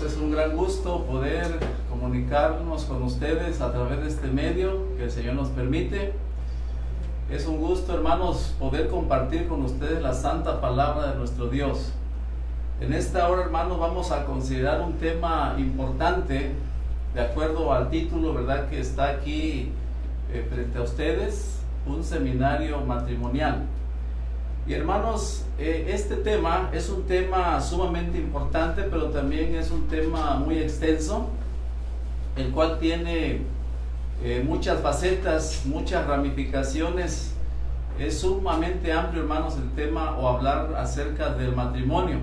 hermanos, es un gran gusto poder comunicarnos con ustedes a través de este medio que el Señor nos permite. Es un gusto, hermanos, poder compartir con ustedes la santa palabra de nuestro Dios. En esta hora, hermanos, vamos a considerar un tema importante, de acuerdo al título, ¿verdad?, que está aquí frente a ustedes, un seminario matrimonial. Y hermanos, este tema es un tema sumamente importante, pero también es un tema muy extenso, el cual tiene muchas facetas, muchas ramificaciones. Es sumamente amplio, hermanos, el tema o hablar acerca del matrimonio.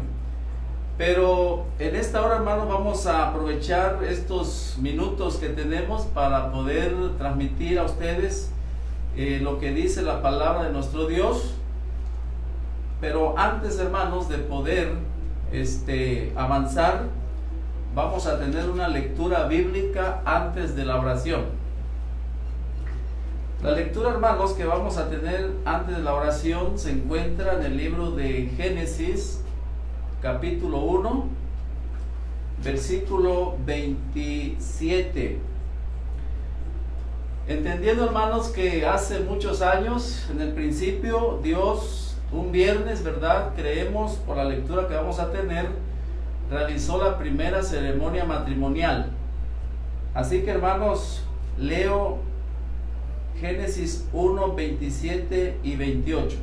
Pero en esta hora, hermanos, vamos a aprovechar estos minutos que tenemos para poder transmitir a ustedes lo que dice la palabra de nuestro Dios. Pero antes, hermanos, de poder avanzar, vamos a tener una lectura bíblica antes de la oración. La lectura, hermanos, que vamos a tener antes de la oración se encuentra en el libro de Génesis, capítulo 1, versículo 27. Entendiendo, hermanos, que hace muchos años, en el principio, Dios, un viernes, ¿verdad?, creemos por la lectura que vamos a tener, realizó la primera ceremonia matrimonial. Así que, hermanos, leo Génesis 1, 27 y 28.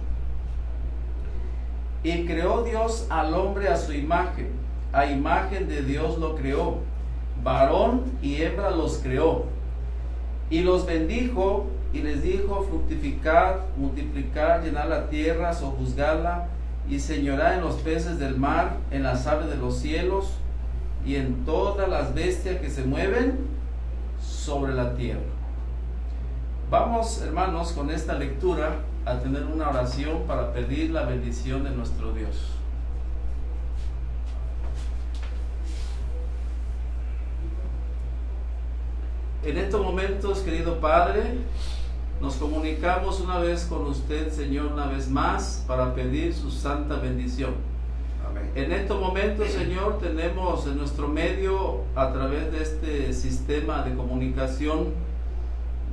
Y creó Dios al hombre a su imagen, a imagen de Dios lo creó, varón y hembra los creó, y los bendijo, y les dijo: fructificad, multiplicad, llenad la tierra, sojuzgadla, y señorad en los peces del mar, en las aves de los cielos, y en todas las bestias que se mueven sobre la tierra. Vamos, hermanos, con esta lectura a tener una oración para pedir la bendición de nuestro Dios. En estos momentos, querido Padre, nos comunicamos una vez con usted, Señor, una vez más, para pedir su santa bendición. Amén. En estos momentos, Señor, tenemos en nuestro medio, a través de este sistema de comunicación,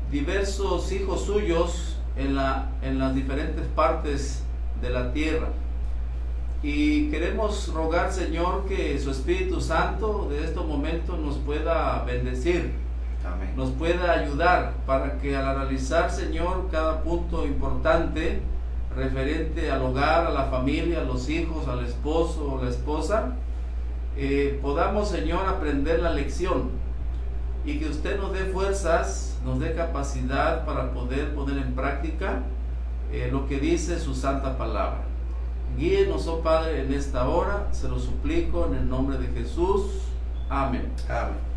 diversos hijos suyos en las diferentes partes de la tierra. Y queremos rogar, Señor, que su Espíritu Santo de estos momentos nos pueda bendecir. Amén. Nos pueda ayudar para que al analizar, Señor, cada punto importante referente al hogar, a la familia, a los hijos, al esposo o la esposa, podamos, Señor, aprender la lección, y que usted nos dé fuerzas, nos dé capacidad para poder poner en práctica lo que dice su santa palabra. Guíenos, oh Padre, en esta hora, se lo suplico en el nombre de Jesús. Amén. Amén.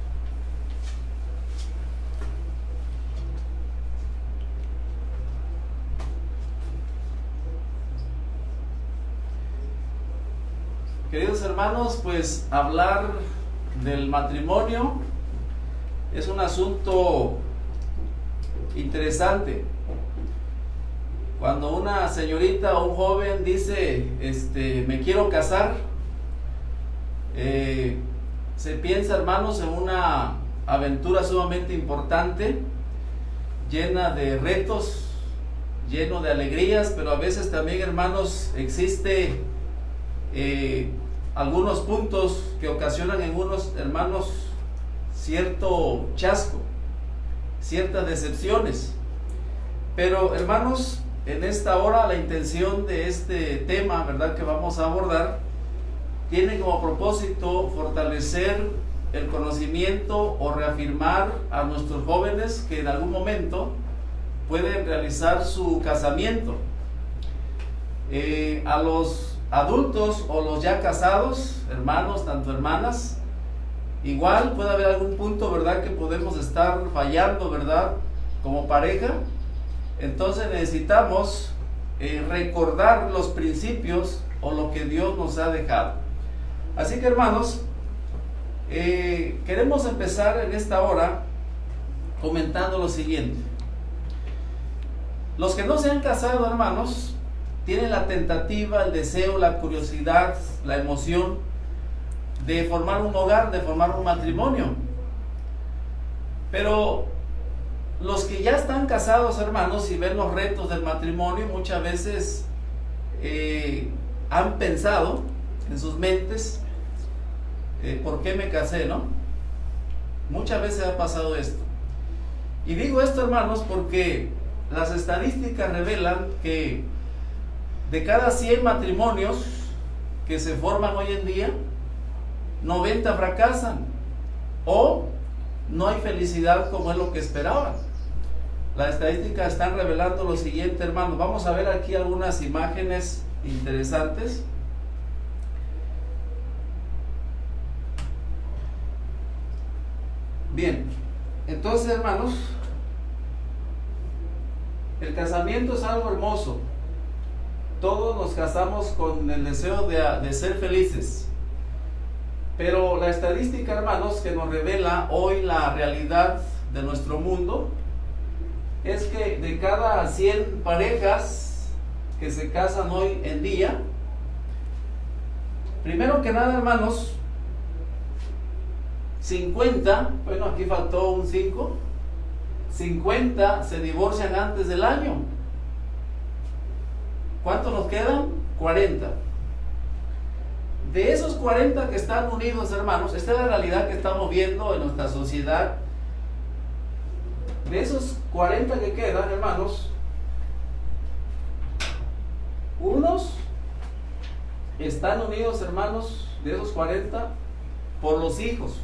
Queridos hermanos, pues hablar del matrimonio es un asunto interesante. Cuando una señorita o un joven dice, me quiero casar, se piensa, hermanos, en una aventura sumamente importante, llena de retos, lleno de alegrías, pero a veces también, hermanos, existe algunos puntos que ocasionan en unos hermanos cierto chasco, ciertas decepciones. Pero, hermanos, en esta hora la intención de este tema, ¿verdad?, que vamos a abordar, tiene como propósito fortalecer el conocimiento o reafirmar a nuestros jóvenes que en algún momento pueden realizar su casamiento. A los adultos o los ya casados, hermanos, tanto hermanas, igual puede haber algún punto, ¿verdad?, que podemos estar fallando, ¿verdad?, como pareja. Entonces necesitamos recordar los principios o lo que Dios nos ha dejado. Así que, hermanos, queremos empezar en esta hora comentando lo siguiente. Los que no se han casado, hermanos, tienen la tentativa, el deseo, la curiosidad, la emoción de formar un hogar, de formar un matrimonio. Pero los que ya están casados, hermanos, y ven los retos del matrimonio, muchas veces han pensado en sus mentes, ¿por qué me casé, no? Muchas veces ha pasado esto. Y digo esto, hermanos, porque las estadísticas revelan que de cada 100 matrimonios que se forman hoy en día, 90 fracasan o no hay felicidad como es lo que esperaban. Las estadísticas están revelando lo siguiente, hermanos. Vamos a ver aquí algunas imágenes interesantes. Bien, entonces, hermanos, el casamiento es algo hermoso. Todos nos casamos con el deseo de ser felices. Pero la estadística, hermanos, que nos revela hoy la realidad de nuestro mundo, es que de cada 100 parejas que se casan hoy en día, primero que nada, hermanos, 50, bueno, aquí faltó un 5, 50 se divorcian antes del año. ¿Cuántos nos quedan? 40. De esos 40 que están unidos, hermanos, esta es la realidad que estamos viendo en nuestra sociedad. De esos 40 que quedan, hermanos, unos están unidos, hermanos, de esos 40, por los hijos.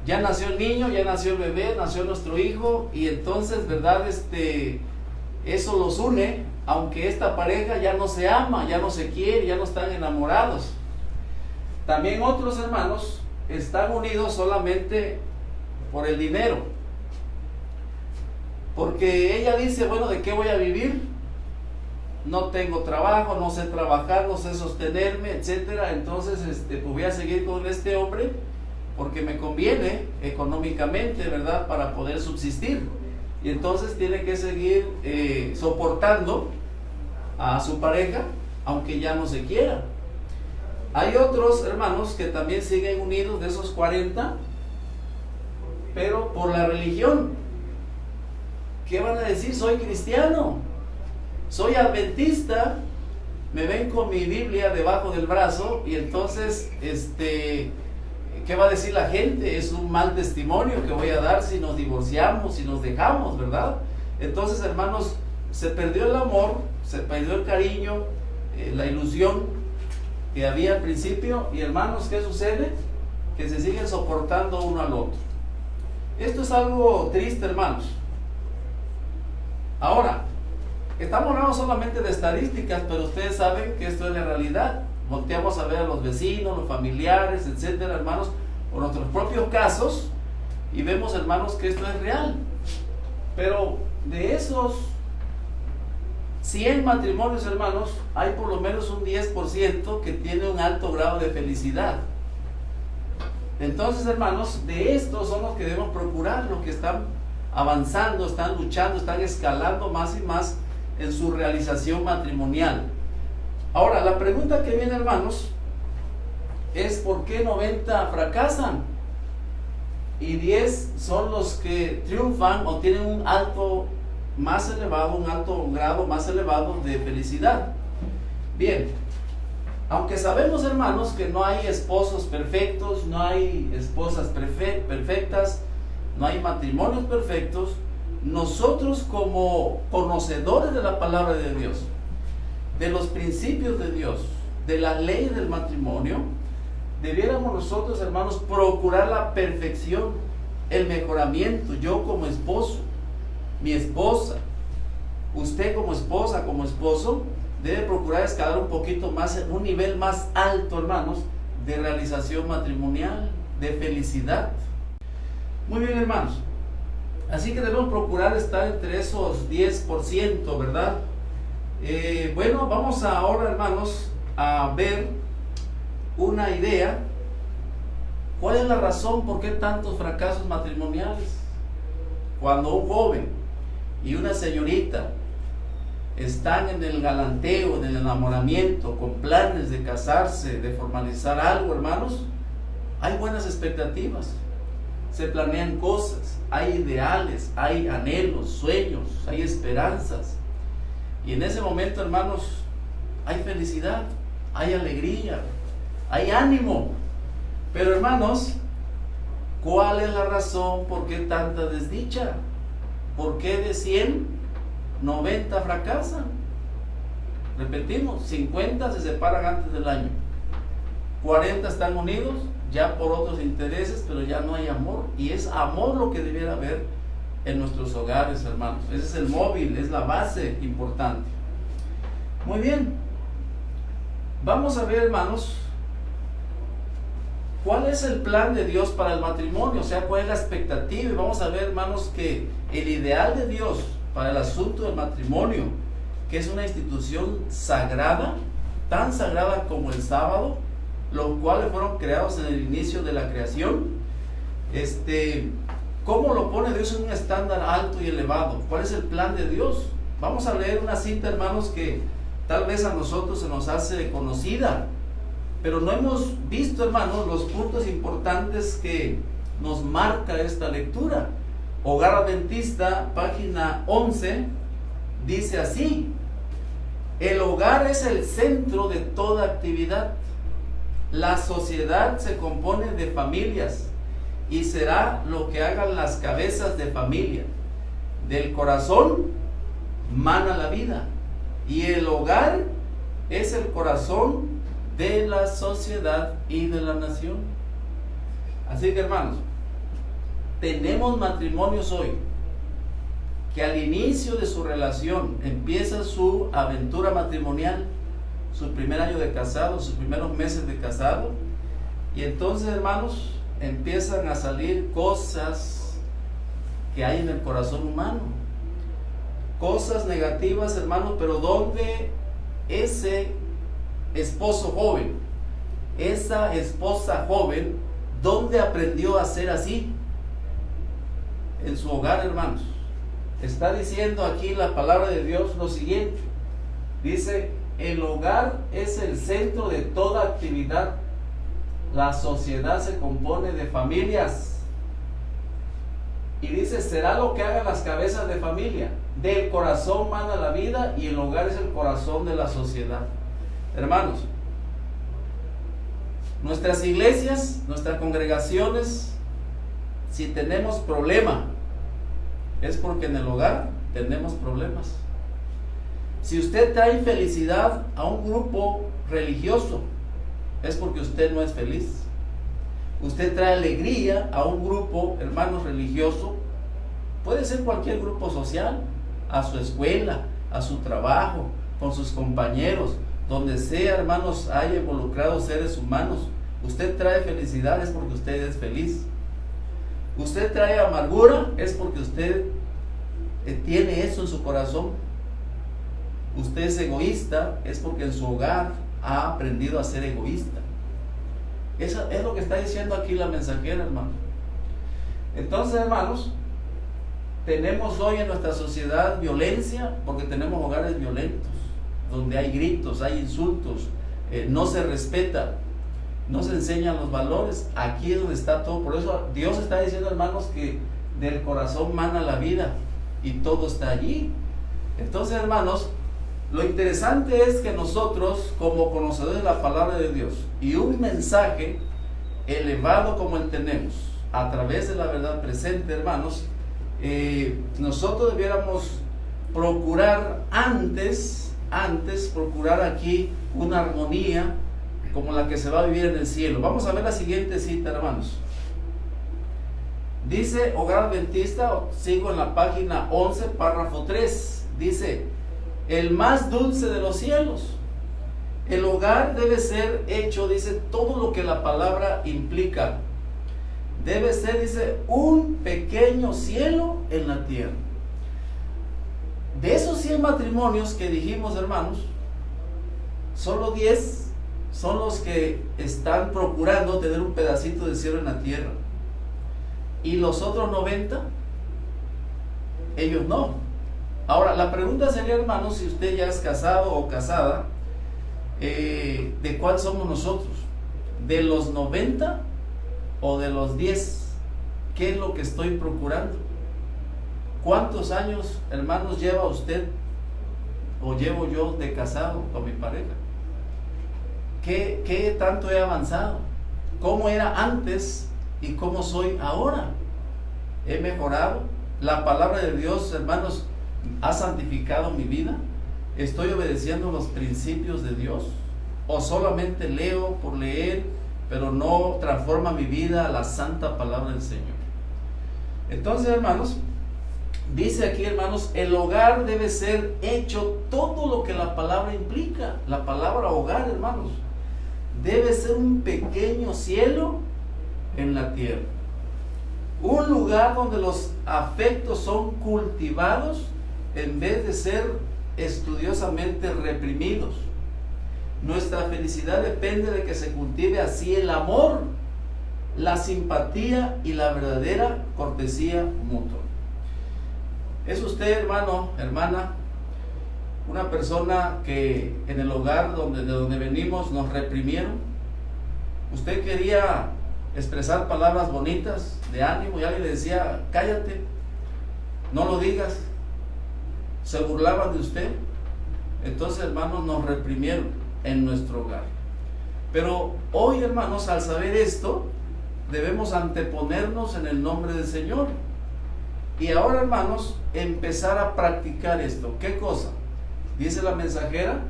Ya nació el niño, ya nació el bebé, nació nuestro hijo, y entonces, ¿verdad? Eso los une, aunque esta pareja ya no se ama, ya no se quiere, ya no están enamorados. También otros, hermanos, están unidos solamente por el dinero. Porque ella dice, bueno, ¿de qué voy a vivir? No tengo trabajo, no sé trabajar, no sé sostenerme, etcétera. Entonces, pues voy a seguir con este hombre porque me conviene económicamente, ¿verdad? Para poder subsistir. Y entonces tiene que seguir soportando a su pareja, aunque ya no se quiera. Hay otros, hermanos, que también siguen unidos de esos 40, pero por la religión. ¿Qué van a decir? Soy cristiano, soy adventista, me ven con mi Biblia debajo del brazo, y entonces, ¿qué va a decir la gente? Es un mal testimonio que voy a dar si nos divorciamos, si nos dejamos, ¿verdad? Entonces, hermanos, se perdió el amor, se perdió el cariño, la ilusión que había al principio, y hermanos, ¿qué sucede? Que se siguen soportando uno al otro. Esto es algo triste, hermanos. Ahora, estamos hablando solamente de estadísticas, pero ustedes saben que esto es la realidad. Volteamos a ver a los vecinos, los familiares, etcétera, hermanos, o nuestros propios casos, y vemos, hermanos, que esto es real. Pero de esos 100 matrimonios, hermanos, hay por lo menos un 10% que tiene un alto grado de felicidad. Entonces, hermanos, de estos son los que debemos procurar, los que están avanzando, están luchando, están escalando más y más en su realización matrimonial. Ahora, la pregunta que viene, hermanos, es ¿por qué 90 fracasan? Y 10 son los que triunfan o tienen un alto más elevado, un alto grado más elevado de felicidad. Bien, aunque sabemos, hermanos, que no hay esposos perfectos, no hay esposas perfectas, no hay matrimonios perfectos, nosotros como conocedores de la palabra de Dios, de los principios de Dios, de la ley del matrimonio, debiéramos nosotros, hermanos, procurar la perfección, el mejoramiento. Yo como esposo, mi esposa, usted como esposa, como esposo, debe procurar escalar un poquito más, un nivel más alto, hermanos, de realización matrimonial, de felicidad. Muy bien, hermanos, así que debemos procurar estar entre esos 10%, ¿verdad? Bueno, vamos ahora, hermanos, a ver una idea. ¿Cuál es la razón por qué tantos fracasos matrimoniales? Cuando un joven y una señorita están en el galanteo, en el enamoramiento, con planes de casarse, de formalizar algo, hermanos, hay buenas expectativas, se planean cosas, hay ideales, hay anhelos, sueños, hay esperanzas. Y en ese momento, hermanos, hay felicidad, hay alegría, hay ánimo. Pero, hermanos, ¿cuál es la razón por qué tanta desdicha? ¿Por qué de 100, 90 fracasan? Repetimos, 50 se separan antes del año, 40 están unidos ya por otros intereses, pero ya no hay amor. Y es amor lo que debiera haber en nuestros hogares, hermanos. Ese es el móvil, es la base importante. Muy bien, vamos a ver, hermanos, ¿cuál es el plan de Dios para el matrimonio? O sea, ¿cuál es la expectativa? Y vamos a ver, hermanos, que el ideal de Dios para el asunto del matrimonio, que es una institución sagrada, tan sagrada como el sábado, los cuales fueron creados en el inicio de la creación. ¿Cómo lo pone Dios en un estándar alto y elevado? ¿Cuál es el plan de Dios? Vamos a leer una cita, hermanos, que tal vez a nosotros se nos hace conocida, pero no hemos visto, hermanos, los puntos importantes que nos marca esta lectura. Hogar Adventista, página 11, dice así: el hogar es el centro de toda actividad. La sociedad se compone de familias y será lo que hagan las cabezas de familia. Del corazón mana la vida, y el hogar es el corazón de la sociedad y de la nación. Así que, hermanos, tenemos matrimonios hoy que al inicio de su relación empieza su aventura matrimonial, su primer año de casado, sus primeros meses de casado, y entonces, hermanos, empiezan a salir cosas que hay en el corazón humano, cosas negativas, hermanos, pero donde ese esposo joven, esa esposa joven, ¿dónde aprendió a ser así? En su hogar, hermanos. Está diciendo aquí la palabra de Dios lo siguiente. Dice: el hogar es el centro de toda actividad. La sociedad se compone de familias. Y dice: será lo que hagan las cabezas de familia. Del corazón mana la vida, y el hogar es el corazón de la sociedad. Hermanos, nuestras iglesias, nuestras congregaciones, si tenemos problema, es porque en el hogar tenemos problemas. Si usted trae felicidad a un grupo religioso, es porque usted no es feliz. Usted trae alegría a un grupo, hermanos, religioso, puede ser cualquier grupo social, a su escuela, a su trabajo, con sus compañeros, donde sea, hermanos, haya involucrados seres humanos. Usted trae felicidad, es porque usted es feliz. Usted trae amargura, es porque usted tiene eso en su corazón. Usted es egoísta, es porque en su hogar ha aprendido a ser egoísta. Eso es lo que está diciendo aquí la mensajera, hermano. Entonces, hermanos, tenemos hoy en nuestra sociedad violencia, porque tenemos hogares violentos, donde hay gritos, hay insultos, no se respeta, no se enseñan los valores. Aquí es donde está todo. Por eso Dios está diciendo, hermanos, que del corazón mana la vida, y todo está allí. Entonces, hermanos, lo interesante es que nosotros, como conocedores de la palabra de Dios, y un mensaje elevado como el tenemos, a través de la verdad presente, hermanos, nosotros debiéramos procurar antes procurar aquí una armonía como la que se va a vivir en el cielo. Vamos a ver la siguiente cita, hermanos. Dice Hogar Adventista, sigo en la página 11, párrafo 3, dice: el más dulce de los cielos. El hogar debe ser hecho, dice, todo lo que la palabra implica. Debe ser, dice, un pequeño cielo en la tierra. De esos 100 matrimonios que dijimos, hermanos, solo 10 son los que están procurando tener un pedacito de cielo en la tierra. Y los otros 90, ellos no. Ahora, la pregunta sería, hermanos, si usted ya es casado o casada, ¿de cuál somos nosotros? ¿De los 90 o de los 10, ¿qué es lo que estoy procurando? ¿Cuántos años, hermanos, lleva usted o llevo yo de casado con mi pareja? ¿Qué tanto he avanzado? ¿Cómo era antes y cómo soy ahora? ¿He mejorado? ¿La palabra de Dios, hermanos, ha santificado mi vida? ¿Estoy obedeciendo los principios de Dios? ¿O solamente leo por leer, pero no transforma mi vida a la santa palabra del Señor? Entonces, hermanos, dice aquí, hermanos, el hogar debe ser hecho todo lo que la palabra implica. La palabra hogar, hermanos, debe ser un pequeño cielo en la tierra. Un lugar donde los afectos son cultivados en vez de ser estudiosamente reprimidos. Nuestra felicidad depende de que se cultive así el amor, la simpatía y la verdadera cortesía mutua. ¿Es usted, hermano, hermana, una persona que en el hogar de donde venimos nos reprimieron? Usted quería expresar palabras bonitas de ánimo y alguien le decía, cállate, no lo digas. Se burlaban de usted. Entonces, hermanos, nos reprimieron en nuestro hogar. Pero hoy, hermanos, al saber esto, debemos anteponernos en el nombre del Señor. Y ahora, hermanos, empezar a practicar esto. ¿Qué cosa? Dice la mensajera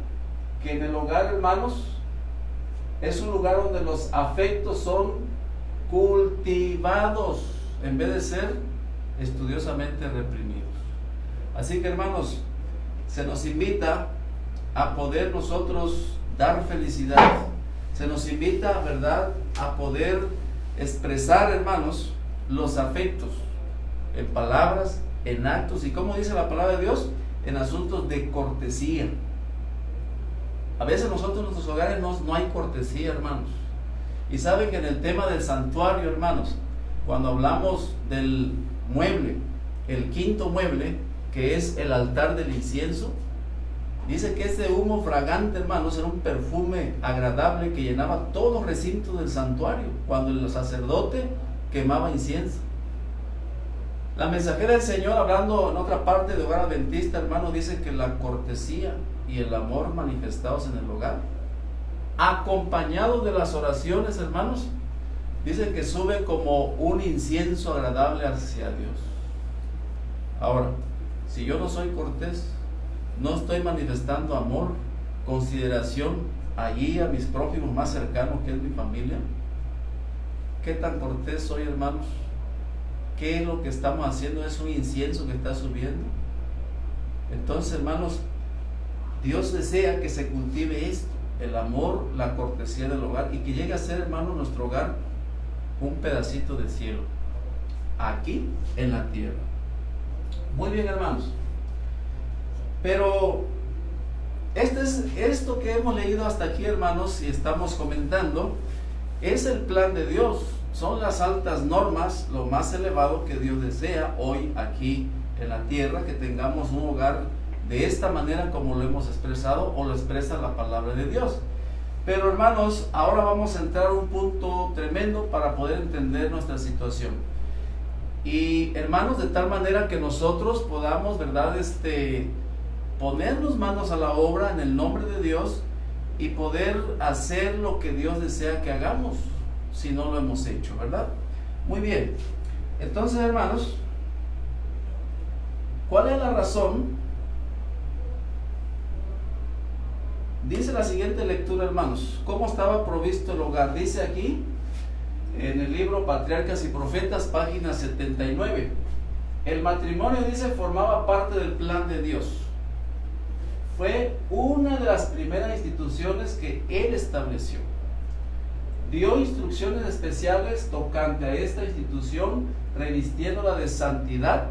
que en el hogar, hermanos, es un lugar donde los afectos son cultivados en vez de ser estudiosamente reprimidos. Así que, hermanos, se nos invita a poder nosotros dar felicidad. Se nos invita, ¿verdad?, a poder expresar, hermanos, los afectos en palabras, en actos y, como dice la palabra de Dios, en asuntos de cortesía. A veces nosotros en nuestros hogares no hay cortesía, hermanos. Y saben que en el tema del santuario, hermanos, cuando hablamos del mueble, el quinto mueble, que es el altar del incienso, dice que ese humo fragante, hermanos, era un perfume agradable que llenaba todo el recinto del santuario cuando el sacerdote quemaba incienso. La mensajera del Señor, hablando en otra parte de Hogar Adventista, hermano, dice que la cortesía y el amor manifestados en el hogar, acompañados de las oraciones, hermanos, dice que sube como un incienso agradable hacia Dios. Ahora, si yo no soy cortés, no estoy manifestando amor, consideración allí a mis prójimos más cercanos, que es mi familia, ¿qué tan cortés soy, hermanos? ¿Qué es lo que estamos haciendo? ¿Es un incienso que está subiendo? Entonces, hermanos, Dios desea que se cultive esto, el amor, la cortesía del hogar, y que llegue a ser, hermano, nuestro hogar un pedacito de cielo aquí en la tierra. Muy bien, hermanos, pero esto que hemos leído hasta aquí, hermanos, y estamos comentando, es el plan de Dios. Son las altas normas, lo más elevado que Dios desea hoy aquí en la tierra, que tengamos un hogar de esta manera como lo hemos expresado o lo expresa la palabra de Dios. Pero, hermanos, ahora vamos a entrar a un punto tremendo para poder entender nuestra situación. Y, hermanos, de tal manera que nosotros podamos, ¿verdad?, ponernos manos a la obra en el nombre de Dios y poder hacer lo que Dios desea que hagamos, si no lo hemos hecho, ¿verdad? Muy bien. Entonces, hermanos, ¿cuál es la razón? Dice la siguiente lectura, hermanos, ¿cómo estaba provisto el hogar? Dice aquí, en el libro Patriarcas y Profetas, página 79. El matrimonio, dice, formaba parte del plan de Dios. Fue una de las primeras instituciones que Él estableció. Dio instrucciones especiales tocante a esta institución, revistiéndola de santidad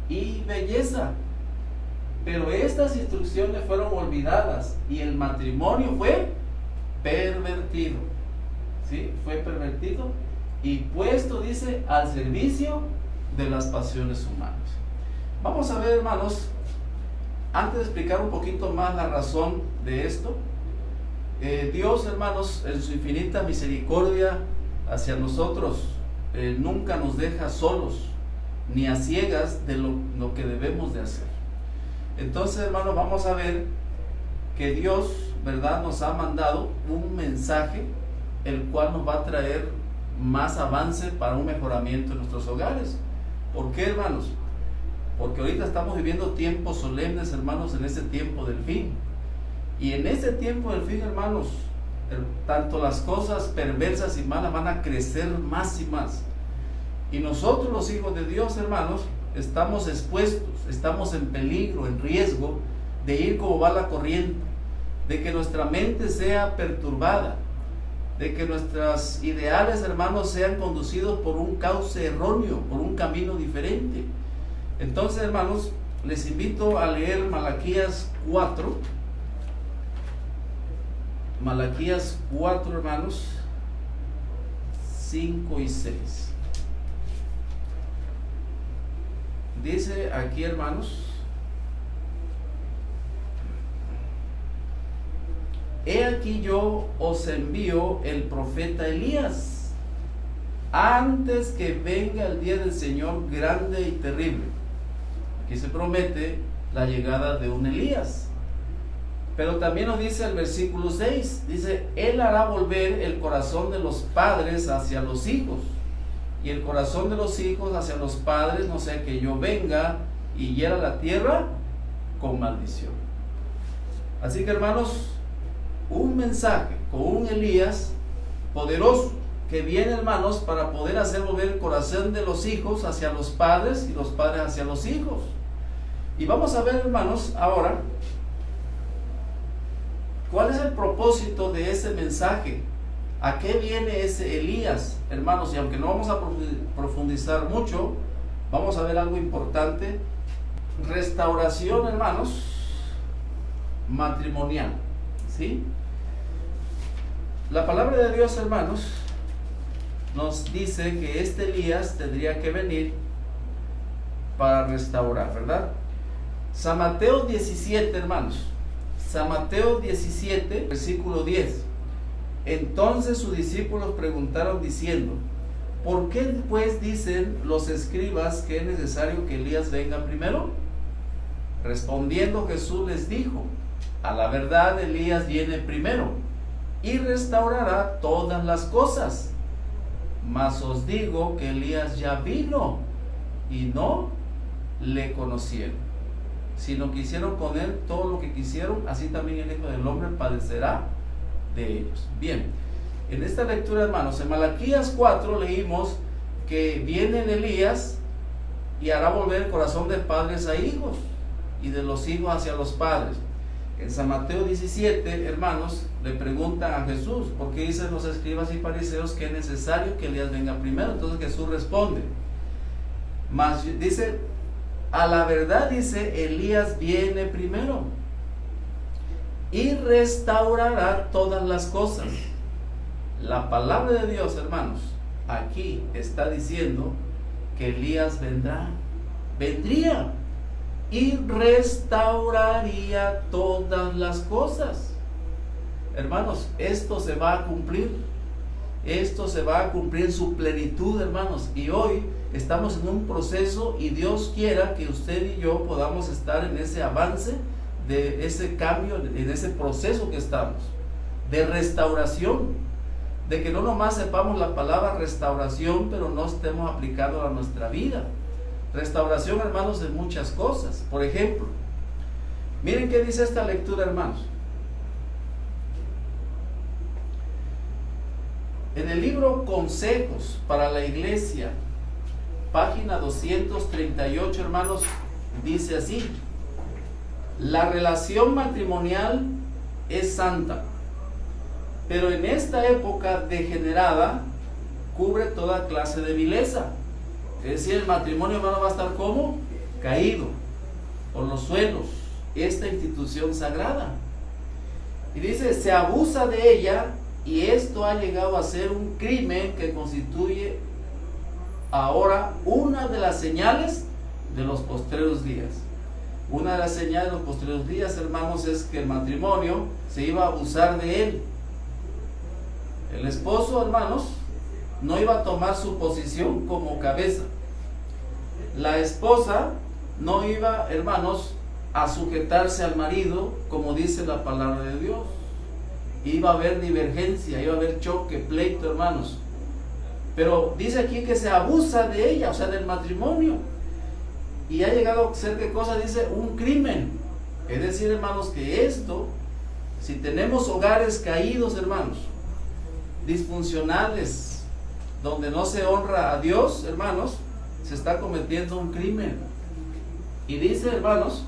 y belleza. Pero estas instrucciones fueron olvidadas y el matrimonio fue pervertido. ¿Sí? Fue pervertido y puesto, dice, al servicio de las pasiones humanas. Vamos a ver, hermanos, antes de explicar un poquito más la razón de esto, Dios, hermanos, en su infinita misericordia hacia nosotros, nunca nos deja solos, ni a ciegas de lo que debemos de hacer. Entonces, hermanos, vamos a ver que Dios, ¿verdad?, nos ha mandado un mensaje, el cual nos va a traer más avance para un mejoramiento en nuestros hogares. ¿Por qué, hermanos? Porque ahorita estamos viviendo tiempos solemnes, hermanos, en este tiempo del fin. Y en este tiempo del fin, hermanos, tanto las cosas perversas y malas van a crecer más y más. Y nosotros, los hijos de Dios, hermanos, estamos expuestos, estamos en peligro, en riesgo de ir como va la corriente, de que nuestra mente sea perturbada, de que nuestros ideales, hermanos, sean conducidos por un cauce erróneo, por un camino diferente. Entonces, hermanos, les invito a leer Malaquías 4. Malaquías 4, hermanos, 5 y 6. Dice aquí, hermanos: he aquí yo os envío el profeta Elías, antes que venga el día del Señor grande y terrible. Aquí se promete la llegada de un Elías. Pero también nos dice el versículo 6, dice: él hará volver el corazón de los padres hacia los hijos, y el corazón de los hijos hacia los padres, no sea que yo venga y hiera la tierra con maldición. Así que, hermanos, un mensaje con un Elías poderoso que viene, hermanos, para poder hacer volver el corazón de los hijos hacia los padres y los padres hacia los hijos. Y vamos a ver, hermanos, ahora ¿cuál es el propósito de ese mensaje? ¿A qué viene ese Elías, hermanos? Y aunque no vamos a profundizar mucho, vamos a ver algo importante. Restauración, hermanos, matrimonial, ¿sí? La palabra de Dios, hermanos, nos dice que este Elías tendría que venir para restaurar, ¿verdad? San Mateo 17, hermanos. San Mateo 17, versículo 10. Entonces sus discípulos preguntaron diciendo: ¿por qué pues dicen los escribas que es necesario que Elías venga primero? Respondiendo Jesús les dijo: a la verdad Elías viene primero y restaurará todas las cosas. Mas os digo que Elías ya vino y no le conocieron, sino que hicieron con él todo lo que quisieron, así también el Hijo del Hombre padecerá de ellos. Bien, en esta lectura, hermanos, en Malaquías 4 leímos que viene el Elías y hará volver el corazón de padres a hijos y de los hijos hacia los padres. En San Mateo 17, hermanos, le preguntan a Jesús: ¿por qué dicen los escribas y fariseos que es necesario que Elías venga primero? Entonces Jesús responde, mas dice: a la verdad, dice, Elías viene primero y restaurará todas las cosas. La palabra de Dios, hermanos, aquí está diciendo que Elías vendría y restauraría todas las cosas. Hermanos, esto se va a cumplir. Esto se va a cumplir en su plenitud, hermanos. Y hoy estamos en un proceso y Dios quiera que usted y yo podamos estar en ese avance, de ese cambio, en ese proceso que estamos, de restauración, de que no nomás sepamos la palabra restauración, pero no estemos aplicándola a nuestra vida. Restauración, hermanos, de muchas cosas. Por ejemplo, miren qué dice esta lectura, hermanos. En el libro Consejos para la Iglesia, página 238, hermanos, dice así: la relación matrimonial es santa, pero en esta época degenerada cubre toda clase de vileza. Es decir, el matrimonio, hermano, va a estar como caído por los suelos, esta institución sagrada. Y dice: se abusa de ella, y esto ha llegado a ser un crimen que constituye ahora una de las señales de los postreros días. Una de las señales de los postreros días, hermanos, es que el matrimonio se iba a abusar de él. El esposo, hermanos, no iba a tomar su posición como cabeza. La esposa no iba, hermanos, a sujetarse al marido, como dice la palabra de Dios. Iba a haber divergencia, iba a haber choque, pleito, hermanos. Pero dice aquí que se abusa de ella, o sea, del matrimonio. Y ha llegado a ser, ¿qué cosa? Dice, un crimen. Es decir, hermanos, que esto, si tenemos hogares caídos, hermanos, disfuncionales, donde no se honra a Dios, hermanos, se está cometiendo un crimen. Y dice, hermanos,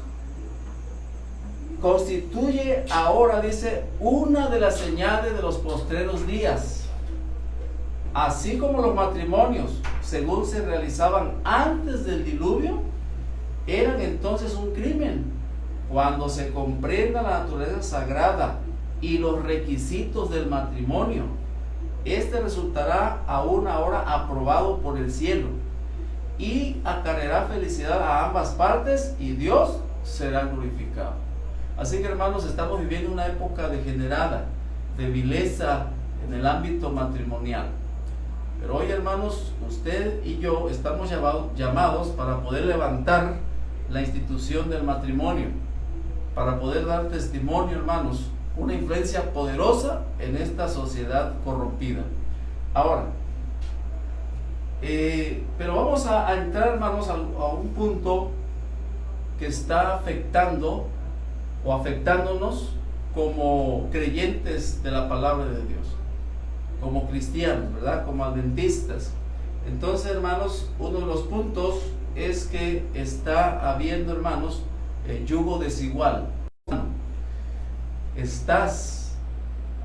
constituye ahora, dice, una de las señales de los postreros días. Así como los matrimonios, según se realizaban antes del diluvio, eran entonces un crimen. Cuando se comprenda la naturaleza sagrada y los requisitos del matrimonio, este resultará aún ahora aprobado por el cielo y acarreará felicidad a ambas partes y Dios será glorificado. Así que, hermanos, estamos viviendo una época degenerada, de vileza en el ámbito matrimonial. Pero hoy, hermanos, usted y yo estamos llamados para poder levantar la institución del matrimonio, para poder dar testimonio, hermanos, una influencia poderosa en esta sociedad corrompida. Ahora, pero vamos a entrar, hermanos, a un punto que está afectando o afectándonos como creyentes de la palabra de Dios, como cristianos, ¿verdad? Como adventistas. Entonces, hermanos, uno de los puntos es que está habiendo, hermanos, yugo desigual. Estás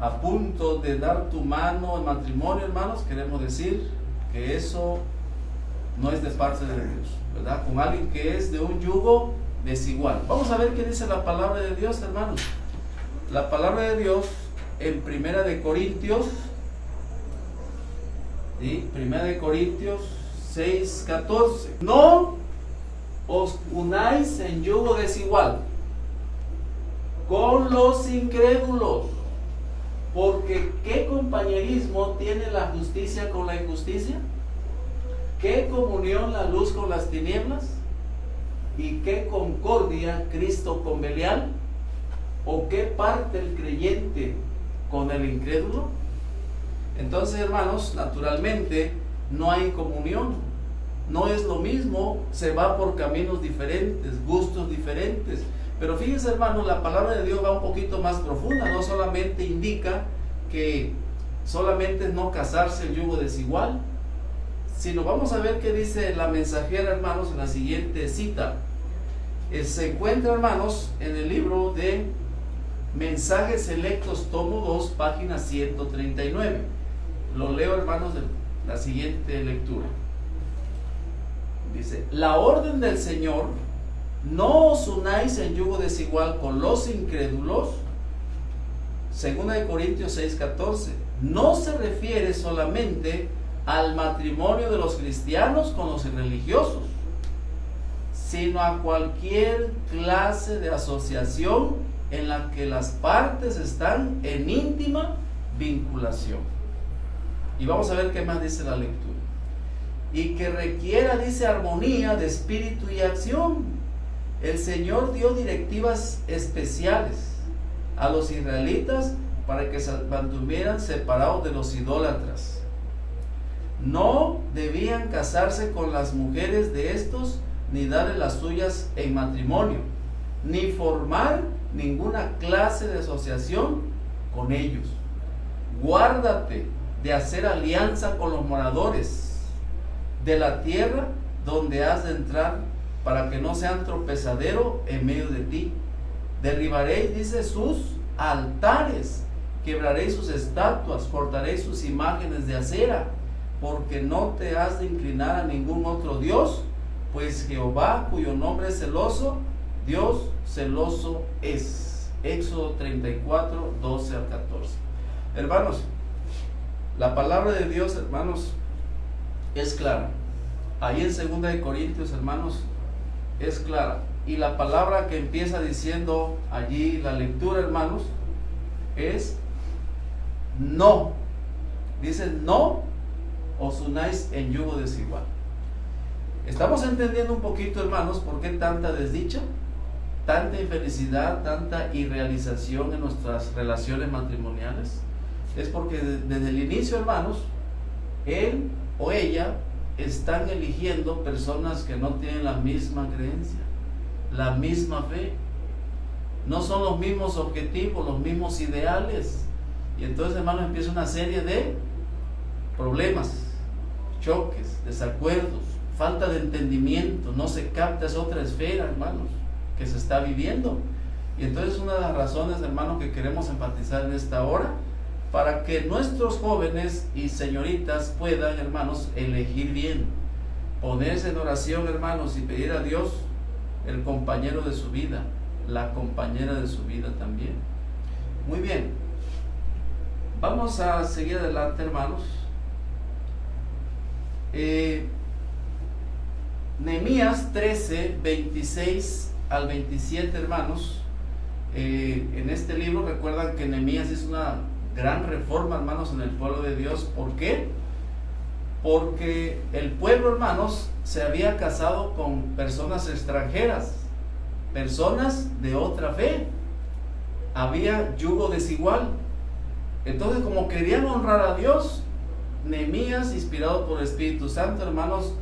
a punto de dar tu mano en matrimonio, hermanos, queremos decir que eso no es de parte de Dios, ¿verdad? Con alguien que es de un yugo desigual. Vamos a ver qué dice la palabra de Dios, hermanos. La palabra de Dios en 1 de Corintios, ¿sí? 1 de Corintios 6:14. No os unáis en yugo desigual con los incrédulos, porque ¿qué compañerismo tiene la justicia con la injusticia? ¿Qué comunión la luz con las tinieblas? ¿Y qué concordia Cristo con Belial? ¿O qué parte el creyente con el incrédulo? Entonces, hermanos, naturalmente no hay comunión, no es lo mismo, se va por caminos diferentes, gustos diferentes. Pero fíjense, hermanos, la palabra de Dios va un poquito más profunda, no solamente indica que solamente es no casarse en yugo desigual, sino vamos a ver qué dice la mensajera, hermanos, en la siguiente cita. Se encuentra, hermanos, en el libro de Mensajes Selectos, tomo 2, página 139. Lo leo, hermanos, de la siguiente lectura. Dice: la orden del Señor, no os unáis en yugo desigual con los incrédulos. 2 de Corintios 6:14. No se refiere solamente al matrimonio de los cristianos con los irreligiosos, sino a cualquier clase de asociación en la que las partes están en íntima vinculación. Y vamos a ver qué más dice la lectura. Y que requiera, dice, armonía de espíritu y acción. El Señor dio directivas especiales a los israelitas para que se mantuvieran separados de los idólatras. No debían casarse con las mujeres de estos, ni darle las suyas en matrimonio, ni formar ninguna clase de asociación con ellos. Guárdate de hacer alianza con los moradores de la tierra donde has de entrar, para que no sean tropezadero en medio de ti. Derribaréis, dice, sus altares, quebraréis sus estatuas, cortaréis sus imágenes de acera, porque no te has de inclinar a ningún otro Dios, pues Jehová, cuyo nombre es celoso, Dios celoso es. Éxodo 34, 12 al 14. Hermanos, la palabra de Dios, hermanos, es clara. Ahí en 2 de Corintios, hermanos, es clara. Y la palabra que empieza diciendo allí la lectura, hermanos, es no. Dice no os unáis en yugo desigual. Estamos entendiendo un poquito, hermanos, por qué tanta desdicha, tanta infelicidad, tanta irrealización en nuestras relaciones matrimoniales. Es porque desde el inicio, hermanos, él o ella están eligiendo personas que no tienen la misma creencia, la misma fe. No son los mismos objetivos, los mismos ideales. Y entonces, hermanos, empieza una serie de problemas, choques, desacuerdos, falta de entendimiento. No se capta, es otra esfera, hermanos, que se está viviendo. Y entonces una de las razones, hermanos, que queremos enfatizar en esta hora, para que nuestros jóvenes y señoritas puedan, hermanos, elegir bien, ponerse en oración, hermanos, y pedir a Dios el compañero de su vida, la compañera de su vida también. Muy bien, vamos a seguir adelante, hermanos. Nehemías 13, 26 al 27, hermanos. En este libro recuerdan que Nehemías hizo una gran reforma, hermanos, en el pueblo de Dios. ¿Por qué? Porque el pueblo, hermanos, se había casado con personas extranjeras, personas de otra fe. Había yugo desigual. Entonces, como querían honrar a Dios, Nehemías, inspirado por el Espíritu Santo, hermanos,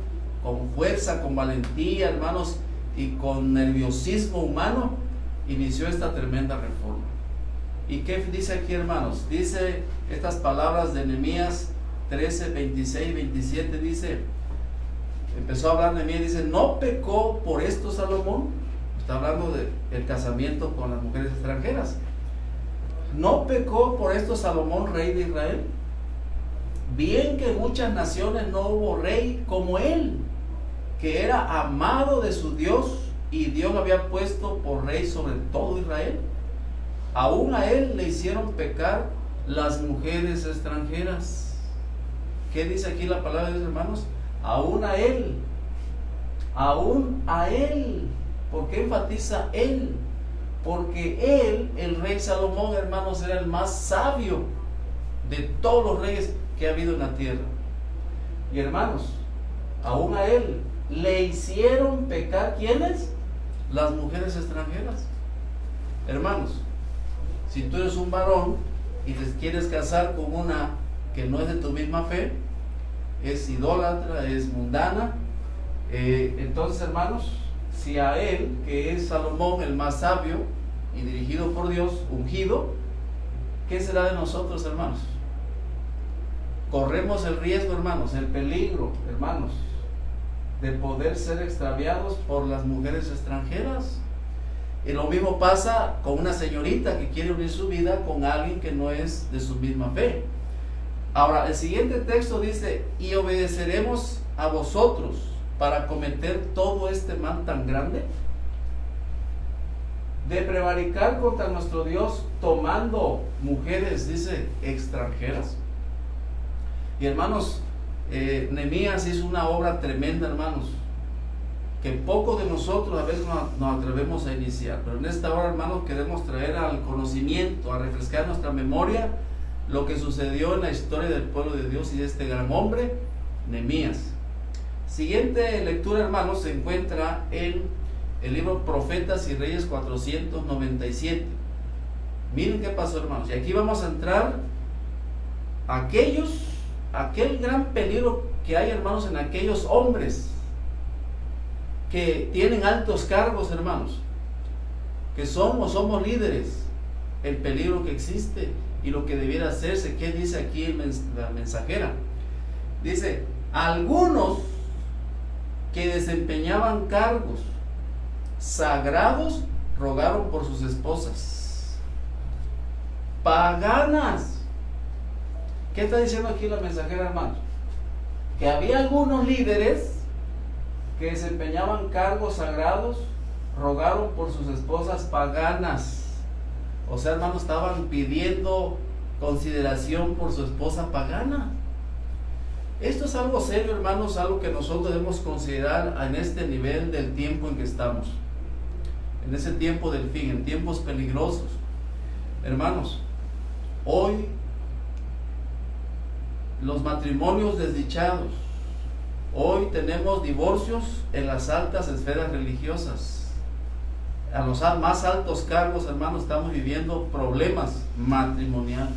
con fuerza, con valentía, hermanos, y con nerviosismo humano, inició esta tremenda reforma. ¿Y qué dice aquí, hermanos? Dice estas palabras de Nehemías 13, 26, 27, dice, empezó a hablar Nehemías, dice, ¿no pecó por esto Salomón? Está hablando del casamiento con las mujeres extranjeras. ¿No pecó por esto Salomón, rey de Israel? Bien que en muchas naciones no hubo rey como él, que era amado de su Dios, y Dios lo había puesto por rey sobre todo Israel. Aún a él le hicieron pecar las mujeres extranjeras. ¿Qué dice aquí la palabra de Dios, hermanos? Aún a él. Aún a él. ¿Por qué enfatiza él? Porque él, el rey Salomón, hermanos, era el más sabio de todos los reyes que ha habido en la tierra. Y hermanos, aún a él le hicieron pecar, ¿quiénes? Las mujeres extranjeras. Hermanos, si tú eres un varón y te quieres casar con una que no es de tu misma fe, es idólatra, es mundana, entonces, hermanos, si a él, que es Salomón, el más sabio y dirigido por Dios, ungido, ¿qué será de nosotros, hermanos? Corremos el riesgo, hermanos, el peligro, hermanos, de poder ser extraviados por las mujeres extranjeras. Y lo mismo pasa con una señorita que quiere unir su vida con alguien que no es de su misma fe. Ahora, el siguiente texto dice, y obedeceremos a vosotros para cometer todo este mal tan grande, de prevaricar contra nuestro Dios tomando mujeres, dice, extranjeras. Y hermanos, Nehemías hizo una obra tremenda, hermanos, que pocos de nosotros a veces nos atrevemos a iniciar. Pero en esta hora, hermanos, queremos traer al conocimiento, a refrescar nuestra memoria lo que sucedió en la historia del pueblo de Dios y de este gran hombre, Nehemías. Siguiente lectura, hermanos, se encuentra en el libro Profetas y Reyes 497. Miren qué pasó, hermanos. Y aquí vamos a entrar aquel gran peligro que hay, hermanos, en aquellos hombres que tienen altos cargos, hermanos, que son o somos líderes. El peligro que existe y lo que debiera hacerse. ¿Qué dice aquí la mensajera? Dice, algunos que desempeñaban cargos sagrados rogaron por sus esposas paganas. ¿Qué está diciendo aquí la mensajera, hermanos? Que había algunos líderes que desempeñaban cargos sagrados, rogaron por sus esposas paganas. O sea, hermanos, estaban pidiendo consideración por su esposa pagana. Esto es algo serio, hermanos, algo que nosotros debemos considerar en este nivel del tiempo en que estamos, en ese tiempo del fin, en tiempos peligrosos. Hermanos, hoy los matrimonios desdichados. Hoy tenemos divorcios en las altas esferas religiosas. A los más altos cargos, hermanos, estamos viviendo problemas matrimoniales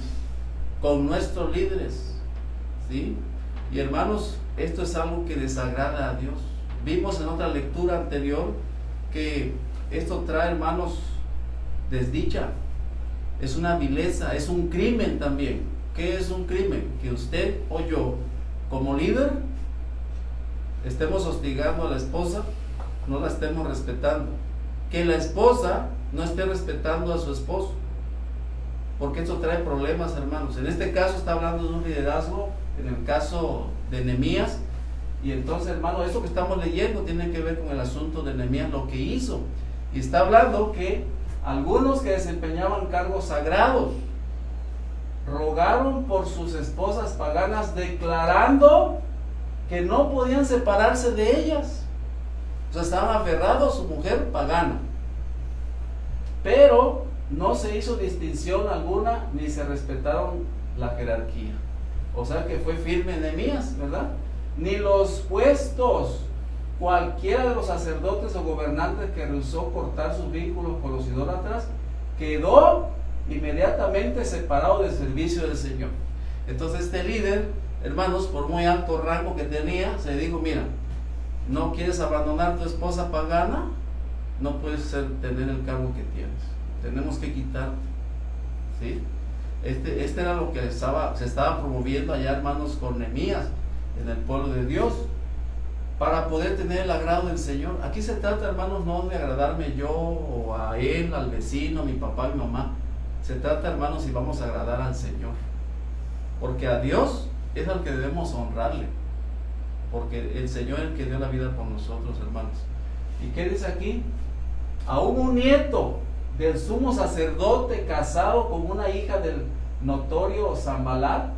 con nuestros líderes, ¿sí? Y hermanos, esto es algo que desagrada a Dios. Vimos en otra lectura anterior que esto trae, hermanos, desdicha. Es una vileza, es un crimen también. ¿Qué es un crimen? Que usted o yo, como líder, estemos hostigando a la esposa, no la estemos respetando. Que la esposa no esté respetando a su esposo. Porque esto trae problemas, hermanos. En este caso está hablando de un liderazgo, en el caso de Nehemías. Y entonces, hermano, esto que estamos leyendo tiene que ver con el asunto de Nehemías, lo que hizo. Y está hablando que algunos que desempeñaban cargos sagrados rogaron por sus esposas paganas, declarando que no podían separarse de ellas. O sea, estaban aferrados a su mujer pagana. Pero no se hizo distinción alguna, ni se respetaron la jerarquía. O sea que fue firme Nehemías, ¿verdad? Ni los puestos, cualquiera de los sacerdotes o gobernantes que rehusó cortar sus vínculos con los idólatras, quedó inmediatamente separado del servicio del Señor. Entonces este líder, hermanos, por muy alto rango que tenía, se dijo: mira, no quieres abandonar tu esposa pagana, no puedes tener el cargo que tienes, tenemos que quitarte, ¿sí? Este era lo que se estaba promoviendo allá, hermanos, con Nehemías en el pueblo de Dios, para poder tener el agrado del Señor. Aquí se trata, hermanos, no de agradarme yo o a él, al vecino, a mi papá, a mi mamá. Se trata, hermanos, si vamos a agradar al Señor, porque a Dios es al que debemos honrarle, porque el Señor es el que dio la vida por nosotros, hermanos. ¿Y qué dice aquí? Aún un nieto del sumo sacerdote casado con una hija del notorio Sanbalat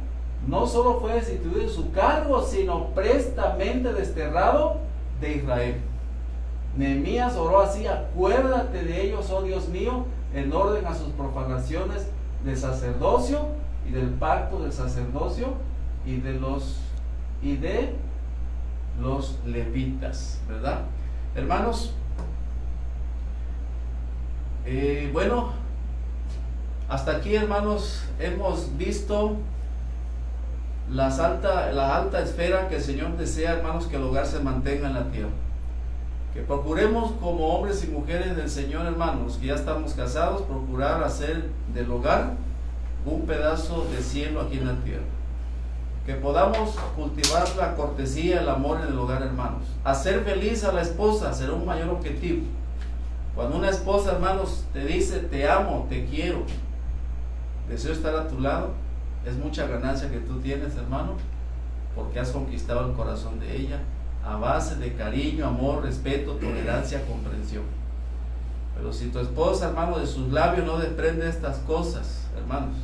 no solo fue destituido de su cargo, sino prestamente desterrado de Israel. Nehemías oró así: acuérdate de ellos, oh Dios mío, en orden a sus profanaciones del sacerdocio y del pacto del sacerdocio y de los levitas, ¿verdad? Hermanos, bueno, hasta aquí, hermanos, hemos visto la alta esfera que el Señor desea, hermanos, que el hogar se mantenga en la tierra. Que procuremos, como hombres y mujeres del Señor, hermanos, que ya estamos casados, procurar hacer del hogar un pedazo de cielo aquí en la tierra. Que podamos cultivar la cortesía, el amor en el hogar, hermanos. Hacer feliz a la esposa será un mayor objetivo. Cuando una esposa, hermanos, te dice: te amo, te quiero, deseo estar a tu lado, es mucha ganancia que tú tienes, hermano, porque has conquistado el corazón de ella a base de cariño, amor, respeto, tolerancia, comprensión. Pero si tu esposa, hermano, de sus labios no desprende estas cosas, hermanos,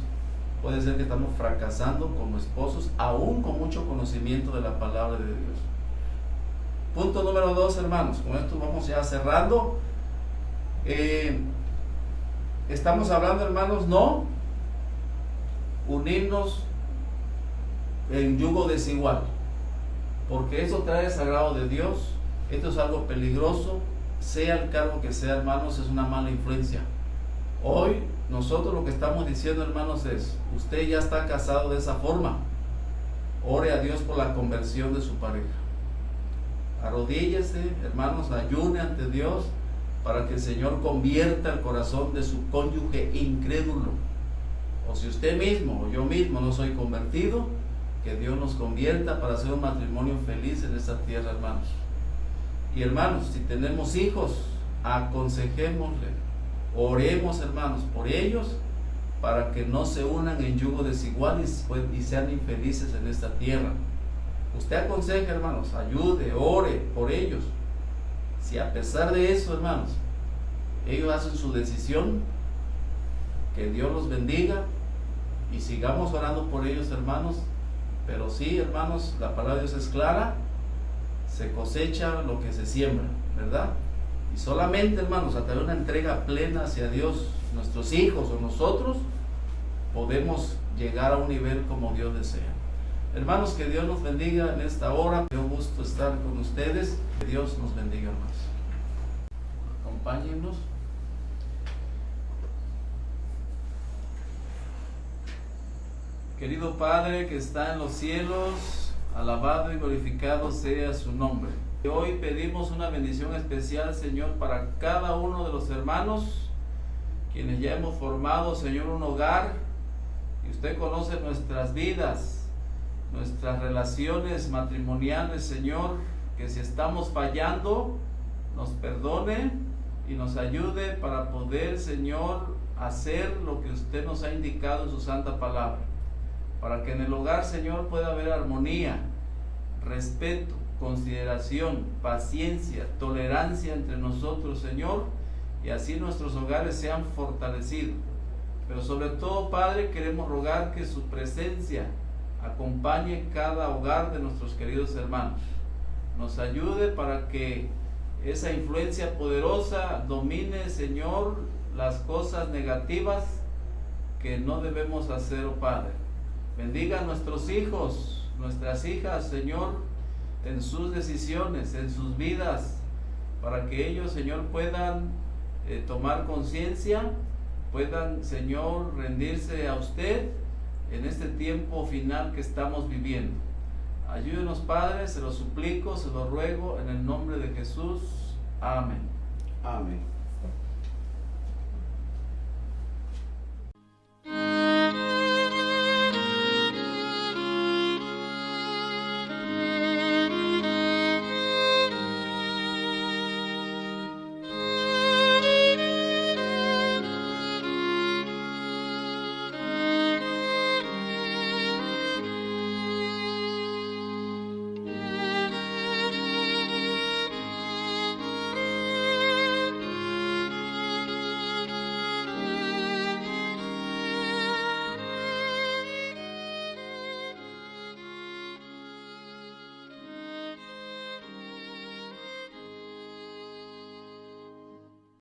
puede ser que estamos fracasando como esposos, aún con mucho conocimiento de la palabra de Dios. Punto número 2, hermanos, con esto vamos ya cerrando. Estamos hablando, hermanos, no unirnos en yugo desigual, porque eso trae desagrado de Dios. Esto es algo peligroso, sea el cargo que sea, hermanos, es una mala influencia. Hoy nosotros lo que estamos diciendo, hermanos, es: usted ya está casado de esa forma, ore a Dios por la conversión de su pareja, arrodíllese, hermanos, ayune ante Dios para que el Señor convierta el corazón de su cónyuge incrédulo. O si usted mismo o yo mismo no soy convertido, que Dios nos convierta para hacer un matrimonio feliz en esta tierra, hermanos. Y hermanos, si tenemos hijos, aconsejémosle, oremos, hermanos, por ellos, para que no se unan en yugo desigual y sean infelices en esta tierra. Usted aconseja, hermanos, ayude, ore por ellos. Si a pesar de eso, hermanos, ellos hacen su decisión, que Dios los bendiga y sigamos orando por ellos, hermanos. Pero sí, hermanos, la palabra de Dios es clara: se cosecha lo que se siembra, ¿verdad? Y solamente, hermanos, a través de una entrega plena hacia Dios, nuestros hijos o nosotros, podemos llegar a un nivel como Dios desea. Hermanos, que Dios nos bendiga en esta hora. Me dio gusto estar con ustedes. Que Dios nos bendiga, hermanos. Acompáñennos. Querido Padre que está en los cielos, alabado y glorificado sea su nombre. Hoy pedimos una bendición especial, Señor, para cada uno de los hermanos, quienes ya hemos formado, Señor, un hogar, y usted conoce nuestras vidas, nuestras relaciones matrimoniales, Señor, que si estamos fallando, nos perdone y nos ayude para poder, Señor, hacer lo que usted nos ha indicado en su santa palabra, para que en el hogar, Señor, pueda haber armonía, respeto, consideración, paciencia, tolerancia entre nosotros, Señor, y así nuestros hogares sean fortalecidos. Pero sobre todo, Padre, queremos rogar que su presencia acompañe cada hogar de nuestros queridos hermanos. Nos ayude para que esa influencia poderosa domine, Señor, las cosas negativas que no debemos hacer, oh Padre. Bendiga a nuestros hijos, nuestras hijas, Señor, en sus decisiones, en sus vidas, para que ellos, Señor, puedan tomar conciencia, puedan, Señor, rendirse a usted en este tiempo final que estamos viviendo. Ayúdenos, Padre, se lo suplico, se lo ruego en el nombre de Jesús. Amén. Amén.